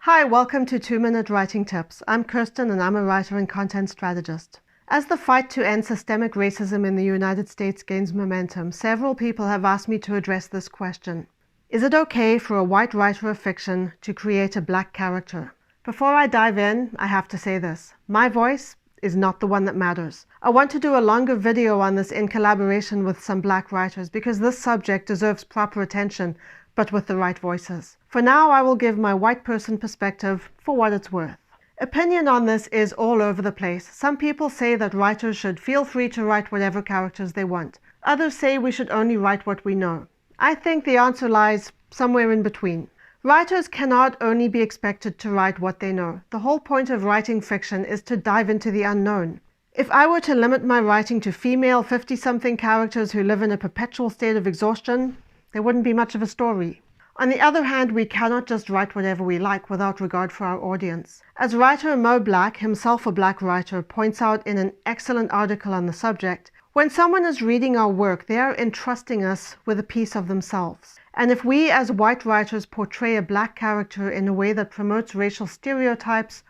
Hi, welcome to 2-Minute Writing Tips. I'm Kirsten and I'm a writer and content strategist. As the fight to end systemic racism in the United States gains momentum, several people have asked me to address this question. Is it okay for a white writer of fiction to create a black character? Before I dive in, I have to say this. My voice is not the one that matters. I want to do a longer video on this in collaboration with some black writers because this subject deserves proper attention, but with the right voices. For now, I will give my white person perspective for what it's worth. Opinion on this is all over the place. Some people say that writers should feel free to write whatever characters they want. Others say we should only write what we know. I think the answer lies somewhere in between. Writers cannot only be expected to write what they know. The whole point of writing fiction is to dive into the unknown. If I were to limit my writing to female 50-something characters who live in a perpetual state of exhaustion, there wouldn't be much of a story. On the other hand, we cannot just write whatever we like without regard for our audience. As writer Mo Black, himself a black writer, points out in an excellent article on the subject, when someone is reading our work, they are entrusting us with a piece of themselves. And if we as white writers portray a black character in a way that promotes racial stereotypes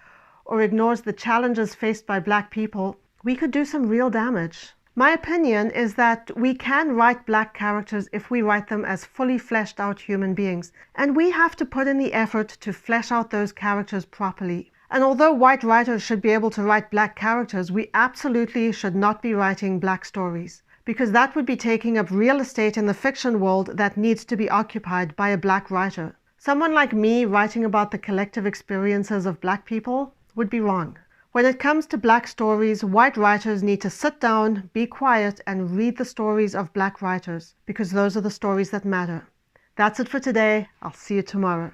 or ignores the challenges faced by black people, we could do some real damage. My opinion is that we can write black characters if we write them as fully fleshed out human beings, and we have to put in the effort to flesh out those characters properly. And although white writers should be able to write black characters, we absolutely should not be writing black stories, because that would be taking up real estate in the fiction world that needs to be occupied by a black writer. Someone like me writing about the collective experiences of black people would be wrong. When it comes to black stories, white writers need to sit down, be quiet, and read the stories of black writers, because those are the stories that matter. That's it for today. I'll see you tomorrow.